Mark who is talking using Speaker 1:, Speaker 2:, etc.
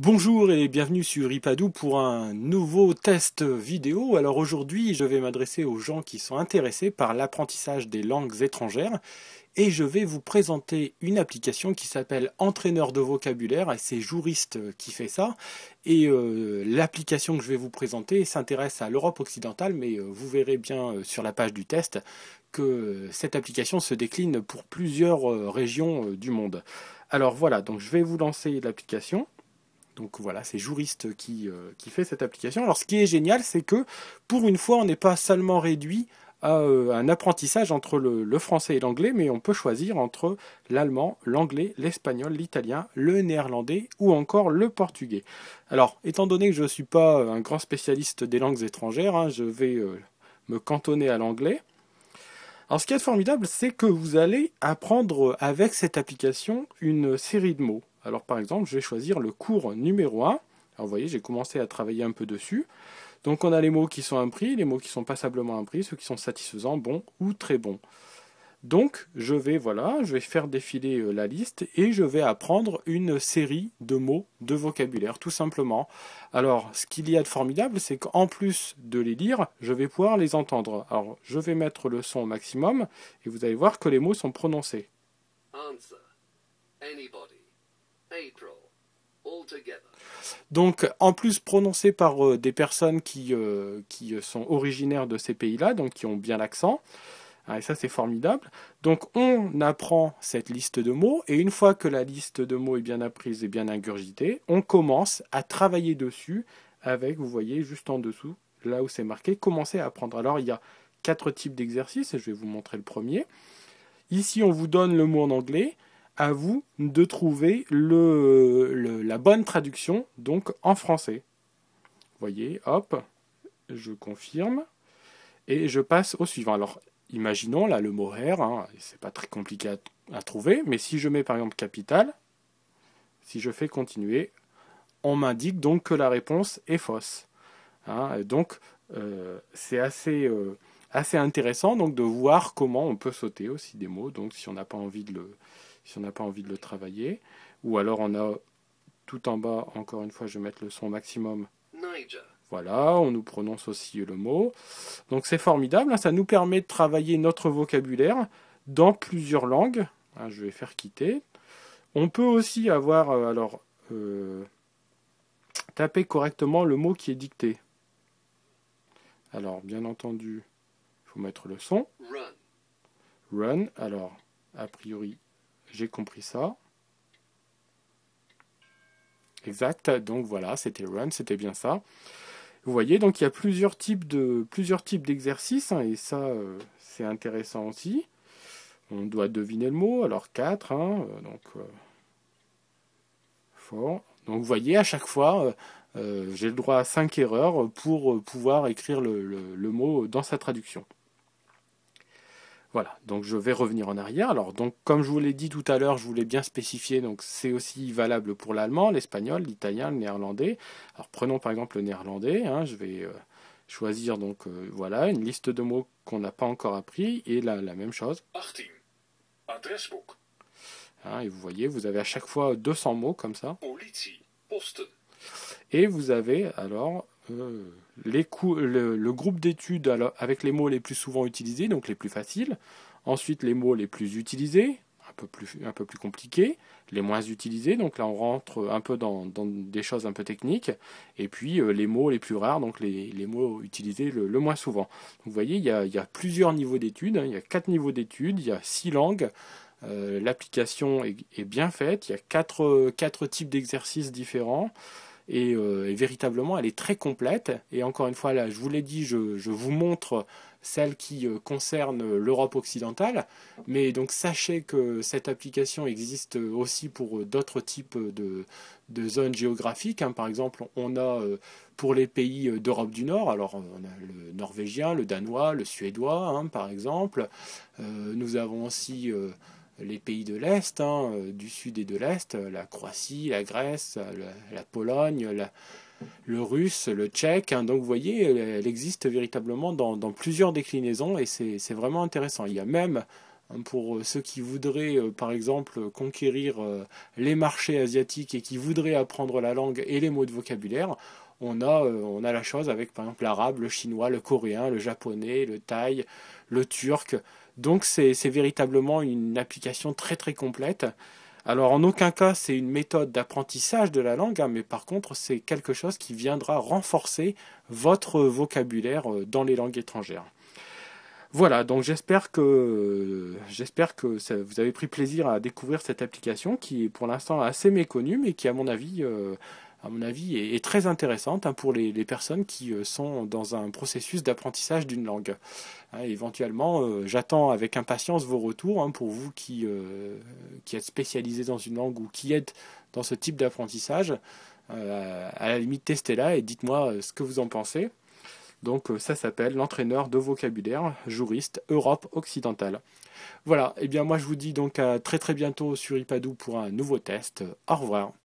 Speaker 1: Bonjour et bienvenue sur Ipadou pour un nouveau test vidéo. Alors aujourd'hui, je vais m'adresser aux gens qui sont intéressés par l'apprentissage des langues étrangères et je vais vous présenter une application qui s'appelle Entraîneur de vocabulaire et c'est Jouriste qui fait ça. Et l'application que je vais vous présenter s'intéresse à l'Europe occidentale, mais vous verrez bien sur la page du test que cette application se décline pour plusieurs régions du monde. Alors voilà, donc je vais vous lancer l'application. Donc voilà, c'est Jouriste qui fait cette application. Alors ce qui est génial, c'est que pour une fois, on n'est pas seulement réduit à un apprentissage entre le français et l'anglais, mais on peut choisir entre l'allemand, l'anglais, l'espagnol, l'italien, le néerlandais ou encore le portugais. Alors, étant donné que je ne suis pas un grand spécialiste des langues étrangères, hein, je vais me cantonner à l'anglais. Alors ce qui est formidable, c'est que vous allez apprendre avec cette application une série de mots. Alors par exemple, je vais choisir le cours numéro 1. Alors vous voyez, j'ai commencé à travailler un peu dessus. Donc on a les mots qui sont impris, les mots qui sont passablement impris, ceux qui sont satisfaisants, bons ou très bons. Donc je vais faire défiler la liste et je vais apprendre une série de mots de vocabulaire, tout simplement. Alors ce qu'il y a de formidable, c'est qu'en plus de les lire, je vais pouvoir les entendre. Alors je vais mettre le son au maximum et vous allez voir que les mots sont prononcés.
Speaker 2: Answer. Anybody. April. Altogether.
Speaker 1: Donc en plus prononcés par des personnes qui sont originaires de ces pays-là, donc qui ont bien l'accent. Ah, et ça c'est formidable. Donc on apprend cette liste de mots et une fois que la liste de mots est bien apprise et bien ingurgitée, on commence à travailler dessus avec, vous voyez juste en dessous, là où c'est marqué, commencer à apprendre. Alors il y a 4 types d'exercices et je vais vous montrer le premier. Ici on vous donne le mot en anglais, à vous de trouver la bonne traduction donc en français. Vous voyez, hop, je confirme et je passe au suivant. Alors imaginons là le mot hair, hein, c'est pas très compliqué à trouver, mais si je mets par exemple capital, si je fais continuer, on m'indique donc que la réponse est fausse. Hein, donc c'est assez intéressant donc de voir comment on peut sauter aussi des mots, donc si on n'a pas envie de le travailler, ou alors on a tout en bas, encore une fois je vais mettre le son maximum.
Speaker 2: Niger.
Speaker 1: Voilà, on nous prononce aussi le mot. Donc c'est formidable, hein, ça nous permet de travailler notre vocabulaire dans plusieurs langues. Hein, je vais faire quitter. On peut aussi avoir, taper correctement le mot qui est dicté. Alors, bien entendu, il faut mettre le son.
Speaker 2: Run.
Speaker 1: Run, alors, a priori, j'ai compris ça. Exact, donc voilà, c'était run, c'était bien ça. Vous voyez, donc il y a plusieurs types d'exercices, hein, et ça, c'est intéressant aussi. On doit deviner le mot, alors 4, hein, fort. Donc vous voyez, à chaque fois, j'ai le droit à 5 erreurs pour pouvoir écrire le mot dans sa traduction. Voilà, donc je vais revenir en arrière. Alors, donc, comme je vous l'ai dit tout à l'heure, je voulais bien spécifier, donc c'est aussi valable pour l'allemand, l'espagnol, l'italien, le néerlandais. Alors, prenons par exemple le néerlandais. Hein, je vais choisir donc voilà une liste de mots qu'on n'a pas encore appris et la même chose.
Speaker 2: 18. Adresboek.
Speaker 1: Hein, et vous voyez, vous avez à chaque fois 200 mots comme ça.
Speaker 2: Politie. Posten.
Speaker 1: Et vous avez alors le groupe d'études avec les mots les plus souvent utilisés, donc les plus faciles. Ensuite, les mots les plus utilisés, un peu plus compliqués. Les moins utilisés, donc là on rentre un peu dans des choses un peu techniques. Et puis les mots les plus rares, donc les mots utilisés le moins souvent. Donc, vous voyez, il y a plusieurs niveaux d'études. Hein. Il y a 4 niveaux d'études, il y a 6 langues. L'application est bien faite. Il y a 4 types d'exercices différents. Et véritablement, elle est très complète. Et encore une fois, là, je vous l'ai dit, je vous montre celle qui concerne l'Europe occidentale. Mais donc, sachez que cette application existe aussi pour d'autres types de zones géographiques. Hein. Par exemple, on a pour les pays d'Europe du Nord, alors on a le norvégien, le danois, le suédois, hein, par exemple. Nous avons aussi les pays de l'Est, hein, du Sud et de l'Est, la Croatie, la Grèce, la Pologne, le russe, le tchèque. Hein. Donc vous voyez, elle existe véritablement dans plusieurs déclinaisons et c'est vraiment intéressant. Il y a même Pour ceux qui voudraient, par exemple, conquérir les marchés asiatiques et qui voudraient apprendre la langue et les mots de vocabulaire, on a la chose avec, par exemple, l'arabe, le chinois, le coréen, le japonais, le thaï, le turc. Donc c'est véritablement une application très très complète. Alors en aucun cas c'est une méthode d'apprentissage de la langue, hein, mais par contre c'est quelque chose qui viendra renforcer votre vocabulaire dans les langues étrangères. Voilà, donc vous avez pris plaisir à découvrir cette application qui est pour l'instant assez méconnue, mais qui à mon avis est très intéressante, hein, pour les personnes qui sont dans un processus d'apprentissage d'une langue. Hein, éventuellement, j'attends avec impatience vos retours, hein, pour vous qui êtes spécialisés dans une langue ou qui êtes dans ce type d'apprentissage. À la limite, testez-la et dites-moi ce que vous en pensez. Donc ça s'appelle l'entraîneur de vocabulaire juriste Europe occidentale. Voilà, et bien moi je vous dis donc à très très bientôt sur Ipadou pour un nouveau test. Au revoir.